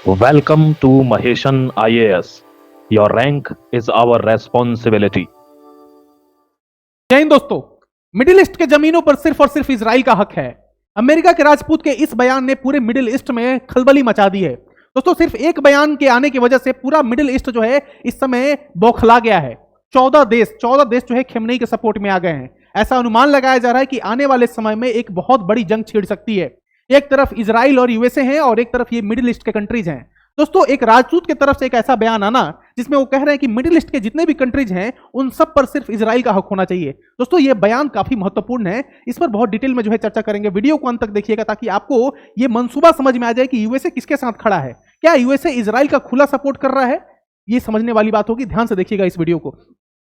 Welcome to Maheshan IAS. Your rank is our responsibility. जय हिंद दोस्तों। Middle east के जमीनों पर सिर्फ और सिर्फ इजराइल का हक है। अमेरिका के राजपूत के इस बयान ने पूरे मिडिल ईस्ट में खलबली मचा दी है। दोस्तों सिर्फ एक बयान के आने की वजह से पूरा मिडिल ईस्ट जो है इस समय बौखला गया है। 14 देश जो है खेमनेई के सपोर्ट में आ गए हैं। ऐसा अनुमान लगाया जा रहा है कि आने वाले समय में एक बहुत बड़ी जंग छिड़ सकती है। एक तरफ इजराइल और यूएसए हैं और एक तरफ ये मिडिल ईस्ट के कंट्रीज हैं। दोस्तों एक राजदूत की तरफ से एक ऐसा बयान आना जिसमें वो कह रहे हैं कि मिडिल ईस्ट के जितने भी कंट्रीज हैं उन सब पर सिर्फ इजराइल का हक होना चाहिए। दोस्तों ये बयान काफी महत्वपूर्ण है, इस पर बहुत डिटेल में जो है चर्चा करेंगे। वीडियो को अंत तक देखिएगा ताकि आपको ये मंसूबा समझ में आ जाए कि यूएसए किसके साथ खड़ा है। क्या यूएसए इजराइल का खुला सपोर्ट कर रहा है? ये समझने वाली बात होगी, ध्यान से देखिएगा इस वीडियो को।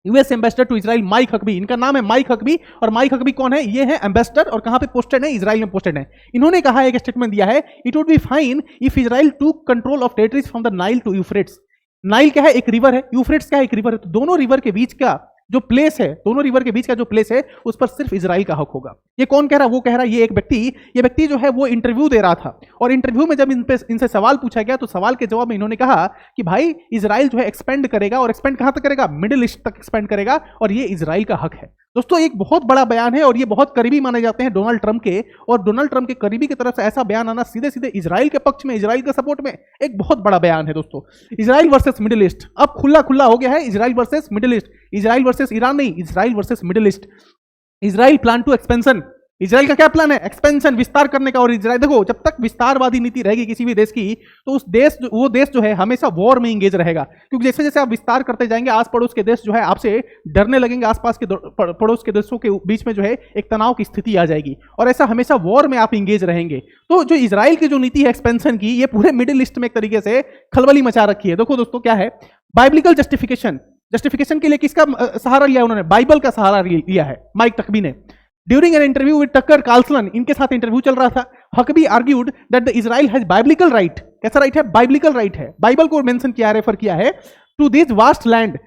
US ambassador to Israel Mike Huckabee, इनका नाम है माइक हकबी। और माइक हकबी कौन है? ये है एम्बेसडर और कहां पे पोस्टेड है? इजराइल में पोस्टेड है। इन्होंने कहा, एक स्टेटमेंट दिया है, it would be fine if Israel took control of territories from the Nile to Euphrates. Nile क्या है? एक रिवर है। यूफ्रेट्स क्या है? एक रिवर है। तो दोनों रिवर के बीच का जो प्लेस है, दोनों रिवर के बीच का जो प्लेस है उस पर सिर्फ इजराइल का हक होगा। ये कौन कह रहा है? वो कह रहा है ये व्यक्ति जो है वो इंटरव्यू दे रहा था और इंटरव्यू में जब इनसे सवाल पूछा गया तो सवाल के जवाब में इन्होंने कहा कि भाई इजराइल जो है एक्सपेंड करेगा और एक्सपेंड कहां तक करेगा? मिडिल ईस्ट तक एक्सपेंड करेगा और ये इजराइल का हक है। दोस्तों एक बहुत बड़ा बयान है और ये बहुत करीबी माने जाते हैं डोनाल्ड ट्रंप के, और डोनाल्ड ट्रंप के करीबी की तरफ से ऐसा बयान आना सीधे सीधे इजराइल के पक्ष में, इजराइल के सपोर्ट में एक बहुत बड़ा बयान है। दोस्तों इजराइल वर्सेस मिडिल ईस्ट अब खुला हो गया है। Israel versus Middle East, Israel versus Iran नहीं, Israel versus Middle East. Israel plan to expansion, Israel का क्या प्लान है? एक्सपेंशन, विस्तार करने का। और इजराइल देखो, जब तक विस्तारवादी नीति रहेगी किसी भी देश की तो वो देश जो है हमेशा वॉर में इंगेज रहेगा, क्योंकि जैसे जैसे आप विस्तार करते जाएंगे आस पड़ोस के देश जो है आपसे डरने लगेंगे, आसपास के पड़ोस के देशों के बीच में जो है एक तनाव की स्थिति आ जाएगी और ऐसा हमेशा वॉर में आप इंगेज रहेंगे। तो जो इजराइल की जो नीति है एक्सपेंशन की, ये पूरे मिडिल ईस्ट में एक तरीके से खलबली मचा रखी है। देखो दोस्तों क्या है, बाइबलिकल जस्टिफिकेशन के लिए किसका सहारा लिया उन्होंने? बाइबल का सहारा लिया है माइक टकबी ने। During an interview with Tucker Carlson, इनके साथ इंटरव्यू चल रहा था, Huckabee argued that the Israel has biblical right. कैसा राइट है? बाइबलिकल राइट है। बाइबल को मेंशन किया, रेफर किया है to this vast land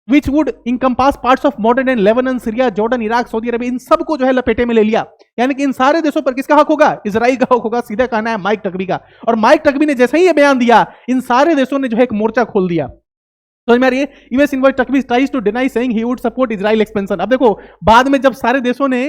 which would encompass parts of modern and Lebanon, Syria, Jordan, Iraq, Saudi Arabia, इन सबको जो है लपेटे में ले लिया। यानी कि इन सारे देशों पर किसका हक होगा? इजराइल का हक होगा। सीधा कहना है माइक टकबी का। और माइक टकबी ने जैसे ही ये बयान दिया इन सारे देशों ने जो है एक मोर्चा खोल दिया। समझ में आ रही है? US envoy's Huckabee tries to deny saying he would support Israel expansion. अब देखो बाद में जब सारे देशों ने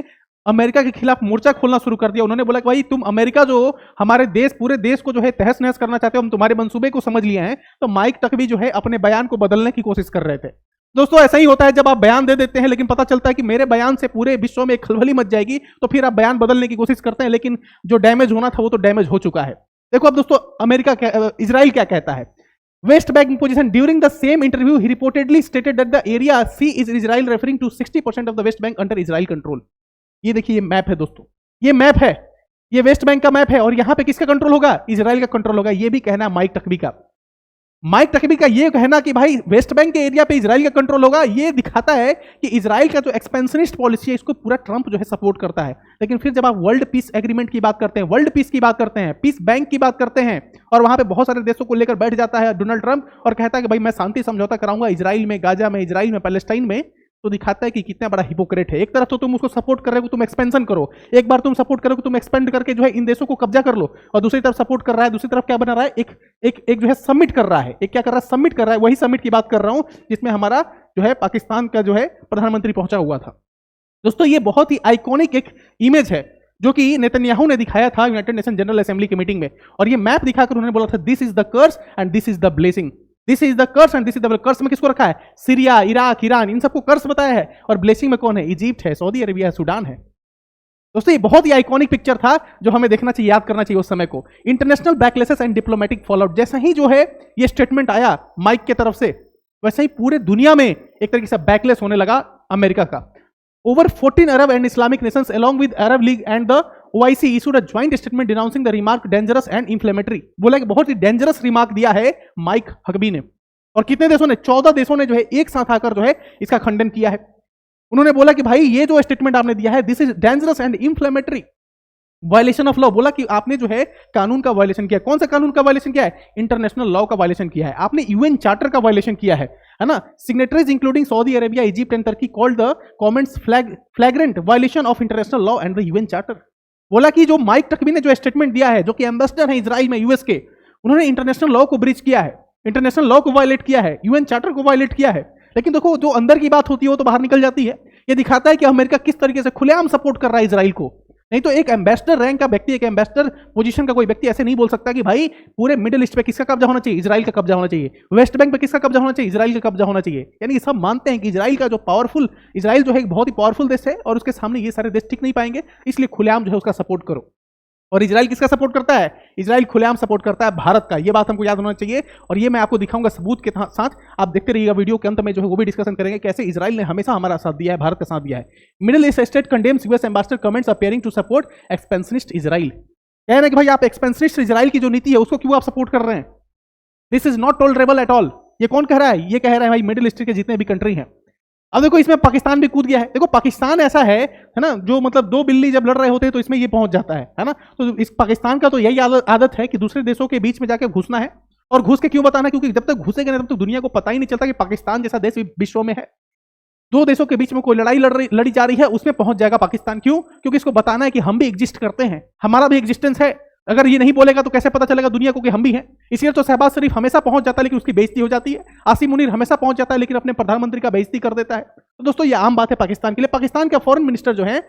अमेरिका के खिलाफ मोर्चा खोलना शुरू कर दिया, उन्होंने बोला कि भाई तुम अमेरिका जो हमारे देश, पूरे देश को जो है तहस नहस करना चाहते हो, हम तुम्हारे मंसूबे को समझ लिए हैं। तो माइक टकबी जो है अपने बयान को बदलने की कोशिश कर रहे थे। दोस्तों ऐसा ही होता है, जब आप बयान दे देते हैं लेकिन पता चलता है कि मेरे बयान से पूरे विश्व में एक खलबली मच जाएगी, तो फिर आप बयान बदलने की कोशिश करते हैं, लेकिन जो डैमेज होना था वो तो डैमेज हो चुका है। देखो अब दोस्तों इजराइल क्या कहता है। West Bank position during the same interview he reportedly stated that the area C is Israel, referring to 60% of the West Bank under Israel control। ये देखिए ये मैप है दोस्तों, ये मैप है, ये वेस्ट बैंक का मैप है और यहां पे किसका कंट्रोल होगा? इजराइल का कंट्रोल होगा। ये भी कहना है माइक टकबी का। माइक टकबी का ये कहना कि भाई वेस्ट बैंक के एरिया पे इजराइल का कंट्रोल होगा, ये दिखाता है कि इजराइल का जो एक्सपेंशनिस्ट पॉलिसी है इसको पूरा ट्रंप जो है सपोर्ट करता है। लेकिन फिर जब आप वर्ल्ड पीस एग्रीमेंट की बात करते हैं, वर्ल्ड पीस की बात करते हैं, पीस बैंक की बात करते हैं, और वहां पे बहुत सारे देशों को लेकर बैठ जाता है डोनाल्ड ट्रंप और कहता है कि भाई मैं शांति समझौता कराऊंगा इजराइल में, गाजा में, इजराइल में, पैलेस्टाइन में, तो दिखाता है कि कितना बड़ा हिपोक्रेट है। एक तरफ तो तुम उसको सपोर्ट कर रहे हो, तुम एक्सपेंशन करो, एक बार तुम सपोर्ट करो, तुम एक्सपेंड करके जो है इन देशों को कब्जा कर लो, और दूसरी तरफ सपोर्ट कर रहा है, दूसरी तरफ क्या बना रहा है? एक जो है सबमिट कर रहा है। एक क्या कर रहा है? सबमिट कर रहा है। वही सबमिट की बात कर रहा हूं जिसमें हमारा जो है पाकिस्तान का जो है प्रधानमंत्री पहुंचा हुआ था। दोस्तों ये बहुत ही आइकॉनिक एक इमेज है जो कि नेतन्याहू ने दिखाया था यूनाइटेड नेशन जनरल असेंबली की मीटिंग में, और ये मैप दिखाकर उन्होंने बोला था this is the curse and this is the blessing. This is the curse and this is the blessing. Curse में किसको रखा है? सीरिया, इराक, ईरान, इन सबको कर्स बताया है, और ब्लेसिंग में कौन है? इजिप्ट है, सऊदी अरेबिया है, सूडान है। दोस्तों ये बहुत ही आइकॉनिक पिक्चर था जो हमें देखना चाहिए, याद करना चाहिए उस समय को। इंटरनेशनल बैकलेसेस एंड डिप्लोमेटिक फॉलोआउट, जैसा ही जो है ये स्टेटमेंट आया माइक की तरफ से, वैसे ही पूरे दुनिया में एक तरीके से बैकलेस होने लगा अमेरिका का। Over 14 Arab and Islamic nations along with Arab League and the OIC issued a joint statement denouncing the remark dangerous and inflammatory। बोला कि बहुत ही डेंजरस रिमार्क दिया है माइक हकबी ने, और कितने देशों ने? 14 देशों ने जो है एक साथ आकर जो है इसका खंडन किया है। उन्होंने बोला कि भाई ये जो स्टेटमेंट आपने दिया है this is dangerous and inflammatory, violation of law. बोला कि आपने जो है कानून का वायलेशन किया। कौन सा कानून का वायलेशन किया है? इंटरनेशनल लॉ का वायलेशन किया है आपने, यूएन चार्टर का वायलेशन किया है ना। Signatories including Saudi Arabia, Egypt and Turkey called the comments फ्लैग्रेंट violation of international law and the UN charter. बोला कि जो माइक टकबी ने जो स्टेटमेंट दिया है, जो कि एम्बेसडर है इजराइल में यूएस के, उन्होंने इंटरनेशनल लॉ को ब्रीच किया है, इंटरनेशनल लॉ को वायलेट किया है, यूएन चार्टर को वायलेट किया है। लेकिन देखो जो अंदर की बात होती है वो तो बाहर निकल जाती है। ये दिखाता है कि अमेरिका किस तरीके से खुलेआम सपोर्ट कर रहा है इजराइल को। नहीं तो एक एम्बेसडर रैंक का व्यक्ति, एक एम्बेसडर पोजीशन का कोई व्यक्ति ऐसे नहीं बोल सकता कि भाई पूरे मिडिल ईस्ट पे किसका कब्जा होना चाहिए, इजराइल का कब्जा होना चाहिए, वेस्ट बैंक पे किसका कब्जा होना चाहिए, इजराइल का कब्जा होना चाहिए। यानी सब मानते हैं कि इजराइल का जो पावरफुल, इजराइल जो है एक बहुत ही पावरफुल देश है और उसके सामने ये सारे देश टिक नहीं पाएंगे, इसलिए खुलेआम जो है उसका सपोर्ट करो। और इजराइल किसका सपोर्ट करता है? इजराइल खुलेआम सपोर्ट करता है भारत का। ये बात हमको याद होना चाहिए और ये मैं आपको दिखाऊंगा सबूत के साथ। आप देखते रहिएगा, वीडियो के अंत में जो है वो भी डिस्कशन करेंगे कैसे इजराइल ने हमेशा हमारा साथ दिया है, भारत का साथ दिया है। Middle state condemns US ambassador comments appearing to support expansionist Israel. कह रहे हैं कि भाई आप एक्सपेंशनिस्ट इजराइल की जो नीति है उसको क्यों आप सपोर्ट कर रहे हैं? This is not tolerable at all. ये कौन कह रहा है? ये कह रहे हैं भाई मिडिल ईस्ट के जितने भी कंट्री हैं। अब देखो इसमें पाकिस्तान भी कूद गया है। देखो पाकिस्तान ऐसा है ना, जो मतलब दो बिल्ली जब लड़ रहे होते हैं तो इसमें ये पहुंच जाता है ना। तो इस पाकिस्तान का तो यही आदत है कि दूसरे देशों के बीच में जाके घुसना है। और घुस के क्यों बताना? क्योंकि जब तक घुसेगा ना तब तक दुनिया को पता ही नहीं चलता कि पाकिस्तान जैसा देश विश्व में है। दो देशों के बीच में कोई लड़ाई लड़ी जा रही है, उसमें पहुंच जाएगा पाकिस्तान। क्यों? क्योंकि इसको बताना है कि हम भी एग्जिस्ट करते हैं, हमारा भी एग्जिस्टेंस है। अगर ये नहीं बोलेगा तो कैसे पता चलेगा दुनिया को कि हम भी हैं? इसलिए तो शहबाज शरीफ हमेशा पहुंच जाता है लेकिन उसकी बेइज्जती हो जाती है। आसिम मुनीर हमेशा पहुंच जाता है लेकिन अपने प्रधानमंत्री का बेइज्जती कर देता है। तो दोस्तों ये आम बात है पाकिस्तान के लिए। पाकिस्तान का फॉरेन मिनिस्टर जो है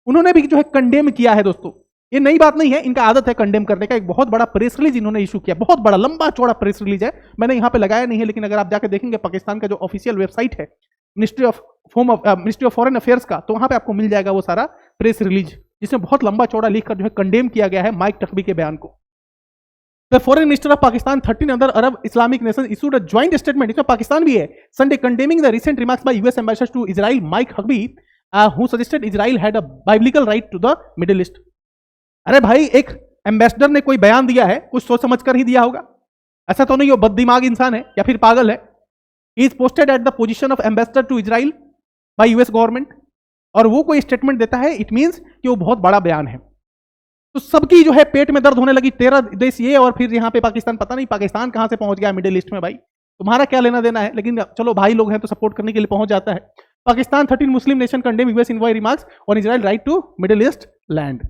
उन्होंने भी जो है कंडेम किया है। दोस्तों ये नई बात नहीं है, इनका आदत है कंडेम करने का। एक बहुत बड़ा प्रेस रिलीज इन्होंने इशू किया, बहुत बड़ा लंबा चौड़ा प्रेस रिलीज है। मैंने यहाँ पे लगाया नहीं है लेकिन अगर आप जाकर देखेंगे पाकिस्तान का जो ऑफिशियल वेबसाइट है मिनिस्ट्री ऑफ फॉरेन अफेयर्स का, तो वहां पे आपको मिल जाएगा वो सारा प्रेस रिलीज, जिसमें बहुत लंबा चौड़ा लिखकर जो है कंडेम किया गया है माइक टकबी के बयान को। The foreign minister of Pakistan, 13 other Arab Islamic nations issued a joint statement. इसमें पाकिस्तान भी है, Sunday condemning the recent remarks by US ambassador to Israel Mike Huckabee, who suggested Israel had a biblical right to the Middle East. अरे भाई एक ambassador ने कोई बयान दिया है, कुछ सोच समझ कर ही दिया होगा। ऐसा तो नहीं हो बददिमाग इंसान है या फिर पागल है। He is posted at the position of ambassador to Israel by US government, और वो कोई स्टेटमेंट देता है, इट मीन्स कि वो बहुत बड़ा बयान है। तो सबकी जो है पेट में दर्द होने लगी। 13 देश ये और फिर यहाँ पे पाकिस्तान, पता नहीं पाकिस्तान कहाँ से पहुंच गया मिडिल ईस्ट में। भाई तुम्हारा क्या लेना देना है, लेकिन चलो भाई लोग हैं तो सपोर्ट करने के लिए पहुंच जाता है। Pakistan 13 Muslim nation condemn US envoy remarks on Israel right to Middle East land.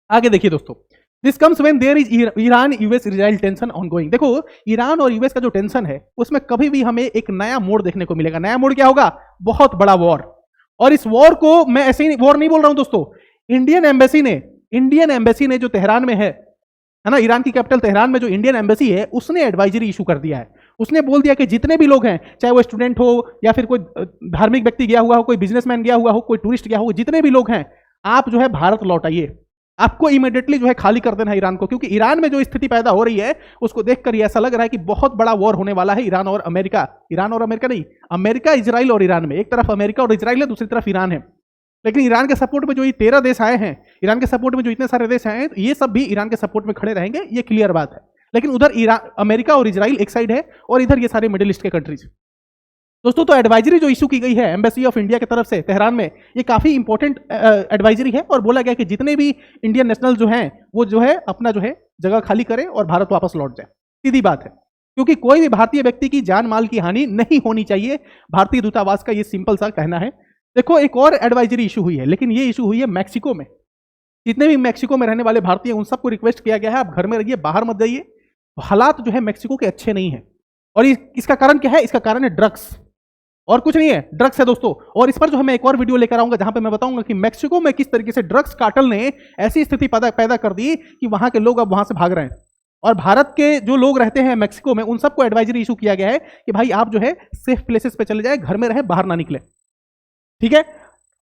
आगे देखिए दोस्तों, this comes when there is Iran US Israel tension ongoing. देखो ईरान और यूएस का जो टेंशन है उसमें कभी भी हमें एक नया मोड़ देखने को मिलेगा। नया मोड़ क्या होगा? बहुत बड़ा वॉर। और इस वॉर को मैं ऐसे ही वॉर नहीं बोल रहा हूं दोस्तों, इंडियन एम्बेसी ने जो तेहरान में है ना, ईरान की कैपिटल तेहरान में जो इंडियन एम्बेसी है उसने एडवाइजरी इशू कर दिया है। उसने बोल दिया कि जितने भी लोग हैं, चाहे वो स्टूडेंट हो या फिर कोई धार्मिक व्यक्ति गया हुआ हो, कोई बिजनेसमैन गया हुआ हो, कोई टूरिस्ट गया हो, जितने भी लोग हैं आप जो है भारत लौट आइए। आपको इमीडिएटली जो है खाली कर देना है ईरान को, क्योंकि ईरान में जो स्थिति पैदा हो रही है उसको देखकर ये ऐसा लग रहा है कि बहुत बड़ा वॉर होने वाला है ईरान और अमेरिका नहीं, अमेरिका इजराइल और ईरान में। एक तरफ अमेरिका और इजराइल है, दूसरी तरफ ईरान है। लेकिन ईरान के सपोर्ट में जो ये 13 देश आए हैं, ईरान के सपोर्ट में जो इतने सारे देश आए हैं, ये सब भी ईरान के सपोर्ट में खड़े रहेंगे, ये क्लियर बात है। लेकिन उधर ईरान, अमेरिका और इजराइल एक साइड है और इधर ये सारे मिडिल ईस्ट के कंट्रीज। दोस्तों तो एडवाइजरी जो इशू की गई है एम्बेसी ऑफ इंडिया की तरफ से तेहरान में, ये काफी इंपॉर्टेंट एडवाइजरी है और बोला गया कि जितने भी इंडियन नेशनल जो हैं वो जो है अपना जो है जगह खाली करें और भारत वापस लौट जाए। सीधी बात है, क्योंकि कोई भी भारतीय व्यक्ति की जान माल की हानि नहीं होनी चाहिए। भारतीय दूतावास का ये सिंपल सा कहना है। देखो एक और एडवाइजरी इशू हुई है, लेकिन ये इशू हुई है मैक्सिको में। जितने भी मैक्सिको में रहने वाले भारतीय उन सबको रिक्वेस्ट किया गया है आप घर में रहिए, बाहर मत जाइए। हालात जो है मैक्सिको के अच्छे नहीं है और इसका कारण क्या है? इसका कारण है ड्रग्स, और कुछ नहीं है, ड्रग्स है दोस्तों। और इस पर जो है मैं एक और वीडियो लेकर आऊंगा जहां पे मैं बताऊंगा कि मैक्सिको में किस तरीके से ड्रग्स कार्टेल ने ऐसी स्थिति पैदा कर दी कि वहां के लोग अब वहां से भाग रहे हैं। और भारत के जो लोग रहते हैं मैक्सिको में उन सबको एडवाइजरी इशू किया गया है कि भाई आप जो है सेफ प्लेसेस पे चले जाए, घर में रहे, बाहर ना निकले। ठीक है।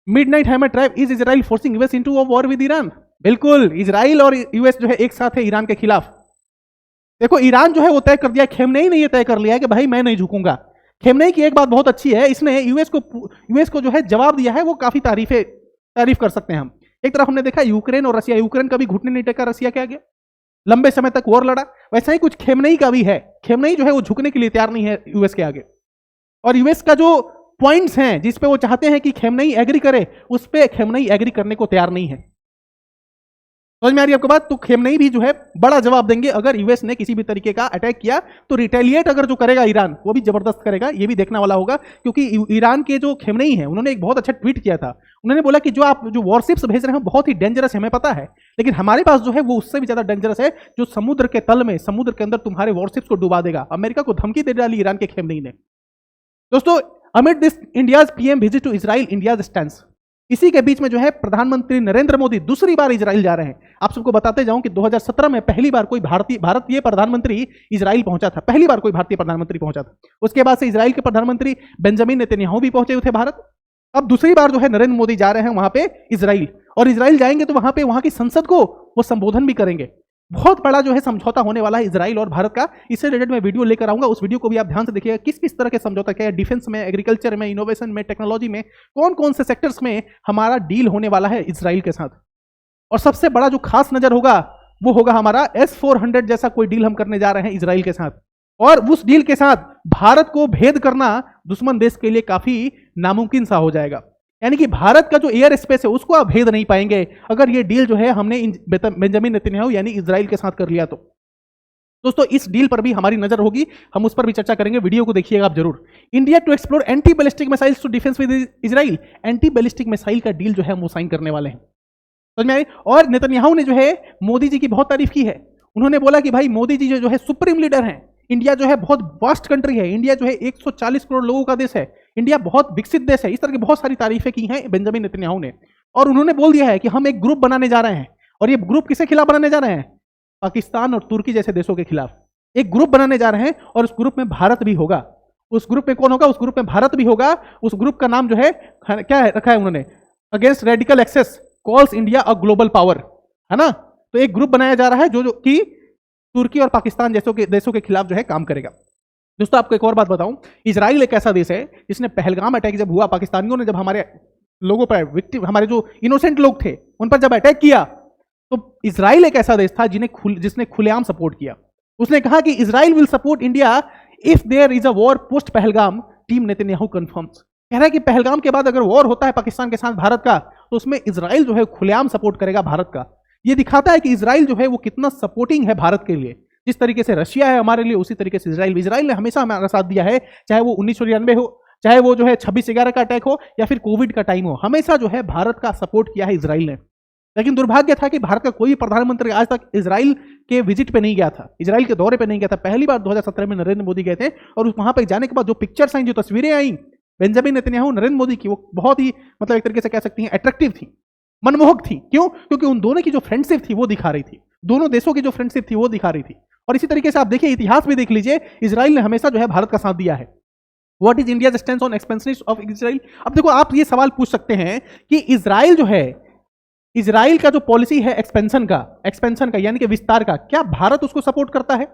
Midnight hammer tribe, is Israel forcing US into a war with Iran? बिल्कुल, इजराइल और यूएस जो है एक साथ है ईरान के खिलाफ। देखो ईरान जो है वो तय कर दिया, खेमनेई ने ये तय कर लिया है कि भाई मैं नहीं झुकूंगा। खेमनेई की एक बात बहुत अच्छी है, इसने यूएस को जो है जवाब दिया है, वो काफी तारीफ कर सकते हैं हम। एक तरफ हमने देखा यूक्रेन और रसिया, यूक्रेन का भी घुटने नहीं टेका रसिया के आगे, लंबे समय तक वॉर लड़ा। वैसा ही कुछ खेमनेई का भी है। खेमनेई जो है वो झुकने के लिए तैयार नहीं है यूएस के आगे। और यूएस का जो पॉइंट्स हैं जिस पे वो चाहते हैं कि खेमनेई एग्री करे, उस पे खेमनेई एग्री करने को तैयार नहीं है। समझ में आ रही है आपको बात? तो खेमनेई भी जो है बड़ा जवाब देंगे अगर यूएस ने किसी भी तरीके का अटैक किया, तो रिटेलिएट अगर जो करेगा ईरान वो भी जबरदस्त करेगा, ये भी देखने वाला होगा। क्योंकि ईरान के जो खेमनेई हैं उन्होंने एक बहुत अच्छा ट्वीट किया था। उन्होंने बोला कि जो आप जो वॉरशिप्स भेज रहे हैं बहुत ही डेंजरस है, हमें पता है, लेकिन हमारे पास जो है वो उससे भी ज्यादा डेंजरस है, जो समुद्र के तल में, समुद्र के अंदर तुम्हारे वॉरशिप्स को डुबा देगा। अमेरिका को धमकी दे डाली ईरान के खेमनेई ने। दोस्तों, amid this India's PM visit to Israel, India's stand. इसी के बीच में जो है प्रधानमंत्री नरेंद्र मोदी दूसरी बार इजराइल जा रहे हैं। आप सबको बताते जाऊं कि 2017 में पहली बार कोई भारतीय प्रधानमंत्री इजराइल पहुंचा था, पहली बार कोई भारतीय प्रधानमंत्री पहुंचा था। उसके बाद से इजराइल के प्रधानमंत्री बेंजामिन नेतन्याहू भी पहुंचे थे भारत। अब दूसरी बार जो है नरेंद्र मोदी जा रहे हैं वहां पे इजराइल, और इजराइल जाएंगे तो वहां पे वहां की संसद को वो संबोधन भी करेंगे। बहुत बड़ा जो है समझौता होने वाला है इजराइल और भारत का। इससे रिलेटेड मैं वीडियो लेकर आऊंगा, उस वीडियो को भी आप ध्यान से देखिएगा। किस किस तरह के समझौता क्या है, डिफेंस में, एग्रीकल्चर में, इनोवेशन में, टेक्नोलॉजी में, कौन कौन से सेक्टर्स में हमारा डील होने वाला है इजराइल के साथ। और सबसे बड़ा जो खास नजर होगा वो होगा हमारा S-400 जैसा कोई डील हम करने जा रहे हैं इजराइल के साथ। और उस डील के साथ भारत को भेद करना दुश्मन देश के लिए काफी नामुमकिन सा हो जाएगा। यानी कि भारत का जो एयर स्पेस है उसको आप भेद नहीं पाएंगे अगर ये डील जो है हमने बेंजामिन नेतन्याहू यानी इजराइल के साथ कर लिया तो। दोस्तों, इस डील पर भी हमारी नजर होगी, हम उस पर भी चर्चा करेंगे, वीडियो को देखिएगा आप जरूर। India to explore anti ballistic missiles to defence with Israel, anti ballistic missile का डील जो है हम वो साइन करने वाले हैं। समझ में आई? और नेतन्याहू ने जो है मोदी जी की बहुत तारीफ की है। उन्होंने बोला कि भाई मोदी जी जो है सुप्रीम लीडर हैं। इंडिया जो है बहुत वास्ट कंट्री है, इंडिया जो है 140 करोड़ लोगों का देश है, इंडिया बहुत विकसित देश है। इस तरह की बहुत सारी तारीफें की हैं बेंजामिन नेतन्याहू ने। और उन्होंने बोल दिया है कि हम एक ग्रुप बनाने जा रहे हैं, और ये ग्रुप किसके खिलाफ बनाने जा रहे हैं? पाकिस्तान और तुर्की जैसे देशों के खिलाफ एक ग्रुप बनाने जा रहे हैं, और उस ग्रुप में भारत भी होगा। उस ग्रुप में कौन होगा? उस ग्रुप में भारत भी होगा। उस ग्रुप का नाम जो है क्या है रखा है उन्होंने? Against radical axis calls India a global power, है ना? तो एक ग्रुप बनाया जा रहा है जो कि तुर्की और पाकिस्तान जैसों के देशों के खिलाफ जो है काम करेगा। दोस्तों, आपको एक और बात बताऊं, इजराइल एक ऐसा देश है जिसने पहलगाम अटैक जब हुआ, पाकिस्तानियों ने जब हमारे लोगों पर, विक्टिम, हमारे जो इनोसेंट लोग थे उन पर जब अटैक किया, तो इजराइल एक ऐसा देश था जिसने खुलेआम सपोर्ट किया। उसने कहा कि Israel will support India if there is a war post Pahalgam, team Netanyahu confirms. कह रहा है कि पहलगाम के बाद अगर वॉर होता है पाकिस्तान के साथ भारत का, तो उसमें इजराइल जो है खुलेआम सपोर्ट करेगा भारत का। ये दिखाता है कि इजराइल जो है वो कितना सपोर्टिंग है भारत के लिए। जिस तरीके से रशिया है हमारे लिए, उसी तरीके से इजराइल ने हमेशा हमारा साथ दिया है, चाहे वो 1999 हो, चाहे वो जो है 26/11 का अटैक हो, या फिर कोविड का टाइम हो, हमेशा जो है भारत का सपोर्ट किया है इजराइल ने। लेकिन दुर्भाग्य था कि भारत का कोई प्रधानमंत्री आज तक इजराइल के विजिट पे नहीं गया था, इजराइल के दौरे पे नहीं गया था। पहली बार 2017 में नरेंद्र मोदी गए थे, और वहां पर जाने के बाद जो पिक्चर्स आई, जो तस्वीरें आई बेंजामिन नेतन्याहू नरेंद्र मोदी की, वो बहुत ही मतलब एक तरीके से कह सकती हैं अट्रैक्टिव थी, मनमोहक थी। क्यों? क्योंकि उन दोनों की जो फ्रेंडशिप थी वो दिखा रही थी, दोनों देशों की जो फ्रेंडशिप थी वो दिखा रही थी। और इसी तरीके से आप देखिए, इतिहास भी देख लीजिए, इजराइल ने हमेशा जो है भारत का साथ दिया है। What is India stand on expansion of Israel? अब देखो, आप ये सवाल पूछ सकते हैं कि इजराइल जो है, इजराइल का जो पॉलिसी है एक्सपेंशन का यानी कि विस्तार का, क्या भारत उसको सपोर्ट करता है?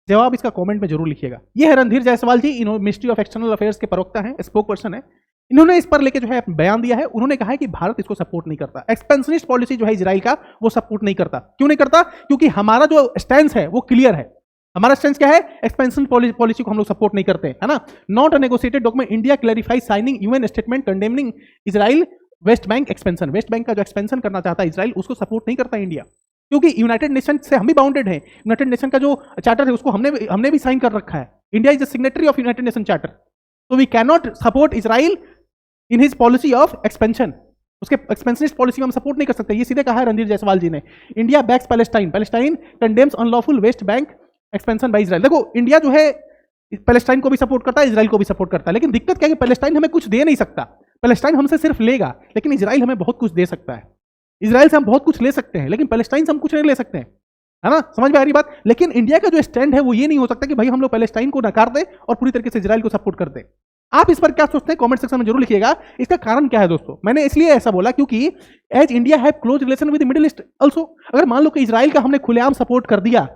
जवाब इसका कमेंट में जरूर लिखिएगा। ये है रणधीर जायसवाल जी, मिनिस्ट्री ऑफ एक्सटर्नल अफेयर्स के प्रवक्ता हैं, स्पोक पर्सन है। इन्होंने इस पर लेके जो है बयान दिया है। उन्होंने कहा है कि भारत इसको सपोर्ट नहीं करता, एक्सपेंशनिस्ट पॉलिसी जो है इजराइल का वो सपोर्ट नहीं करता। क्यों नहीं करता? क्योंकि हमारा जो स्टैंड है वो क्लियर है। हमारा स्टैंड क्या है? एक्सपेंशन पॉलिसी को हम लोग सपोर्ट नहीं करते, है ना? Not a negotiated document, India clarify signing UN statement condemning Israel waste Bank expansion. West Bank का जो एक्सपेंशन करना चाहता है इजराइल, उसको सपोर्ट नहीं करता इंडिया, क्योंकि यूनाइटेड नेशन से हम भी बाउंडेड हैं। यूनाइटेड नेशन का जो चार्टर है उसको हमने भी साइन कर रखा है। India is the signatory of United Nation charter, तो we can not support Israel in his policy of expansion. उसके एक्सपेंशनिस्ट पॉलिसी में हम सपोर्ट नहीं कर सकते। ये सीधे कहा है रणधीर जायसवाल जी ने। India backs Palestine, Palestine condemns unlawful West Bank expansion by Israel. देखो, इंडिया जो है पैलेस्टाइन को भी सपोर्ट करता है, इजराइल को भी सपोर्ट करता है, लेकिन दिक्कत क्या है कि पैलेस्टाइन हमें कुछ दे नहीं सकता। पैलेस्टाइन हमसे सिर्फ लेगा, लेकिन इजराइल हमें बहुत कुछ दे सकता है। इजराइल से हम बहुत कुछ ले सकते हैं, लेकिन पैलेस्टाइन से हम कुछ नहीं ले सकते हैं, है ना? समझ में आ रही बात? लेकिन इंडिया का जो स्टैंड है वो ये नहीं हो सकता कि भाई हम लोग पैलेस्टाइन को नकार दें और पूरी तरीके से इजराइल को सपोर्ट कर दें। आप इस पर क्या सोचते हैं कमेंट सेक्शन में जरूर लिखिएगा। इसका कारण क्या है दोस्तों? मैंने इसलिए ऐसा बोला क्योंकि as India have close relation with Middle East also. अगर मान लो कि इजराइल का हमने खुलेआम सपोर्ट कर दिया,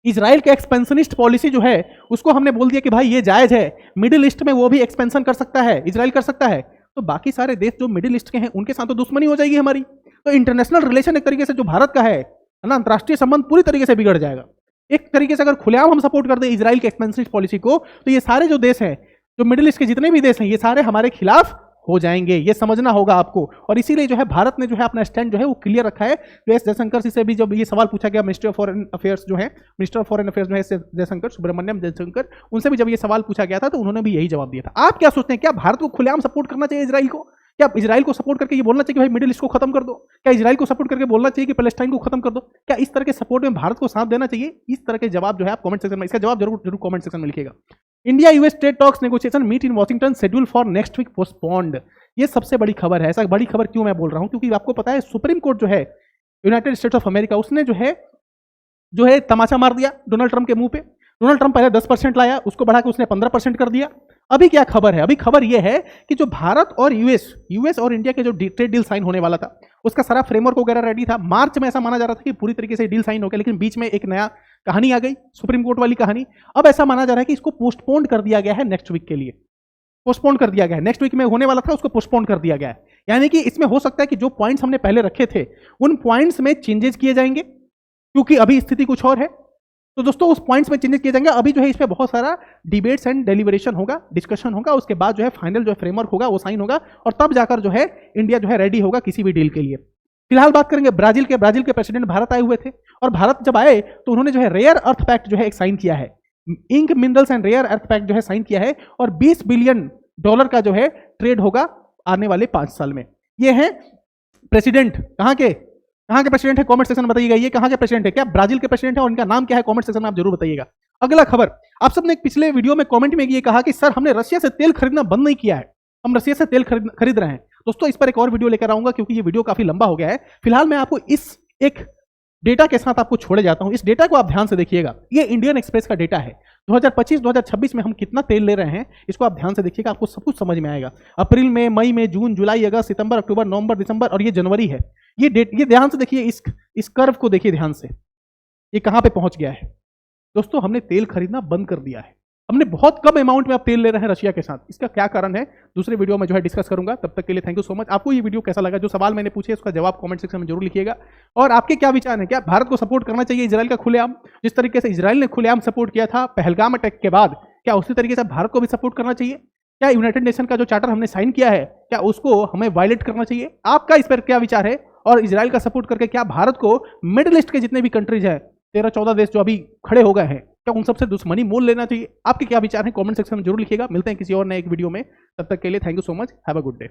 इजराइल के एक्सपेंशनिस्ट पॉलिसी जो है उसको हमने बोल दिया कि भाई ये जायज है, मिडिल ईस्ट में वो भी एक्सपेंशन कर सकता है, इजराइल कर सकता है, तो बाकी सारे देश जो मिडिल ईस्ट के हैं उनके साथ तो दुश्मनी हो जाएगी हमारी। तो इंटरनेशनल रिलेशन एक तरीके से जो भारत का है ना, अंतरराष्ट्रीय संबंध पूरी तरीके से बिगड़ जाएगा। एक तरीके से अगर खुलेआम हम सपोर्ट कर दें इजराइल के एक्सपेंशनिस्ट पॉलिसी को, तो ये सारे जो देश हैं, जो मिडिल ईस्ट के जितने भी देश हैं, ये सारे हमारे खिलाफ हो जाएंगे। ये समझना होगा आपको, और इसीलिए जो है भारत ने जो है अपना स्टैंड जो है वो क्लियर रखा है। जो एस जयशंकर से भी जब ये सवाल पूछा गया, मिनिस्टर ऑफ फॉरेन अफेयर्स जो है, मिनिस्टर ऑफ फॉरेन अफेयर्स जो है जयशंकर, सुब्रमण्यम जयशंकर, उनसे भी जब ये सवाल पूछा गया था तो उन्होंने भी यही जवाब दिया था। आप क्या सोचते हैं, क्या भारत को खुलेआम सपोर्ट करना चाहिए इजराइल को? क्या इजराइल को सपोर्ट करके ये बोलना चाहिए कि भाई मिडिल ईस्ट को खत्म कर दो? क्या इजराइल को सपोर्ट करके बोलना चाहिए कि पैलेस्टाइन को खत्म कर दो? क्या इस तरह के सपोर्ट में भारत को साथ देना चाहिए? इस तरह के जवाब जो है आप कमेंट सेक्शन में, इसका जवाब जरूर कमेंट सेक्शन में लिखिएगा। India US trade talks negotiation meet in Washington schedule for next week postponed. ये सबसे बड़ी खबर है। ऐसा बड़ी खबर क्यों मैं बोल रहा हूं, क्योंकि आपको पता है सुप्रीम कोर्ट जो है यूनाइटेड स्टेट्स ऑफ अमेरिका, उसने जो है तमाचा मार दिया डोनाल्ड ट्रंप के मुंह पे। डोनाल्ड ट्रंप पहले 10% लाया, उसको बढ़ा के उसने 15% कर दिया। अभी क्या खबर है? अभी खबर यह है कि जो भारत और यूएस और इंडिया के जो ट्रेड डील साइन होने वाला था, उसका सारा फ्रेमवर्क वगैरह रेडी था। मार्च में ऐसा माना जा रहा था कि पूरी तरीके से डील साइन हो गया, लेकिन बीच में एक नया कहानी आ गई, सुप्रीम कोर्ट वाली कहानी। अब ऐसा माना जा रहा है कि इसको पोस्टपोन कर दिया गया है नेक्स्ट वीक के लिए। पोस्टपोन कर दिया गया है, नेक्स्ट वीक में होने वाला था, उसको पोस्टपोन कर दिया गया है। यानी कि इसमें हो सकता है कि जो पॉइंट्स हमने पहले रखे थे उन पॉइंट्स में चेंजेस किए जाएंगे, क्योंकि अभी स्थिति कुछ और है। तो दोस्तों उस पॉइंट्स में चेंजेस किए जाएंगे। अभी जो है इस पे बहुत सारा डिबेट्स एंड डेलिब्रेशन होगा, डिस्कशन होगा, उसके बाद जो है फाइनल जो है फ्रेमवर्क होगा वो साइन होगा, और तब जाकर जो है इंडिया जो है रेडी होगा किसी भी डील के लिए। फिलहाल बात करेंगे ब्राजील के प्रेसिडेंट भारत आए हुए थे, और भारत जब आए तो उन्होंने जो है रेयर अर्थ पैक्ट जो है एक साइन किया है, ink minerals and rare earth pact जो है साइन किया है, और $20 बिलियन का जो है ट्रेड होगा आने वाले 5 साल में। ये है प्रेसिडेंट, कहाँ के प्रेसिडेंट है? कमेंट सेक्शन में बताइएगा ये कहाँ के प्रेसिडेंट है, क्या ब्राजील के प्रेसिडेंट है, और इनका नाम क्या है? कमेंट सेक्शन में आप जरूर बताइएगा। अगला खबर, आप सबने पिछले वीडियो में कमेंट में ये कहा कि सर हमने रशिया से तेल खरीदना बंद नहीं किया है, हम रशिया से तेल खरीद रहे हैं। दोस्तों इस पर एक और वीडियो लेकर आऊंगा, क्योंकि ये वीडियो काफी लंबा हो गया है। फिलहाल मैं आपको इस एक डेटा के साथ आपको छोड़े जाता हूं। इस डेटा को आप ध्यान से देखिएगा, ये इंडियन एक्सप्रेस का डेटा है। 2025-2026 में हम कितना तेल ले रहे हैं इसको आप ध्यान से देखिएगा, आपको सब कुछ समझ में आएगा। अप्रैल में, मई में, जून, जुलाई, अगस्त, सितंबर, अक्टूबर, नवंबर, दिसंबर, और ये जनवरी है। ये ध्यान से देखिए, इस कर्व को देखिए ध्यान से, ये कहां पे पहुंच गया है। दोस्तों हमने तेल खरीदना बंद कर दिया है, हमने बहुत कम अमाउंट में आप तेल ले रहे हैं रशिया के साथ। इसका क्या कारण है दूसरे वीडियो में जो है डिस्कस करूंगा। तब तक के लिए थैंक यू सो मच। आपको ये वीडियो कैसा लगा? जो सवाल मैंने पूछे उसका जवाब कमेंट सेक्शन में जरूर लिखिएगा, और आपके क्या विचार हैं? क्या भारत को सपोर्ट करना चाहिए इजराइल का खुलेआम? जिस तरीके से इजराइल ने खुलेआम सपोर्ट किया था पहलगाम अटैक के बाद, क्या उसी तरीके से भारत को भी सपोर्ट करना चाहिए? क्या यूनाइटेड नेशन का जो चार्टर हमने साइन किया है, क्या उसको हमें वायलेट करना चाहिए? आपका इस पर क्या विचार है? और इजराइल का सपोर्ट करके क्या भारत को मिडिल ईस्ट के जितने भी कंट्रीज हैं, 13-14 देश जो अभी खड़े हो गए हैं, क्या उन सबसे दुश्मनी मोल लेना चाहिए? आपके क्या विचार हैं? कमेंट सेक्शन में जरूर लिखिएगा। मिलते हैं किसी और नए एक वीडियो में, तब तक के लिए thank you so much, have a good day.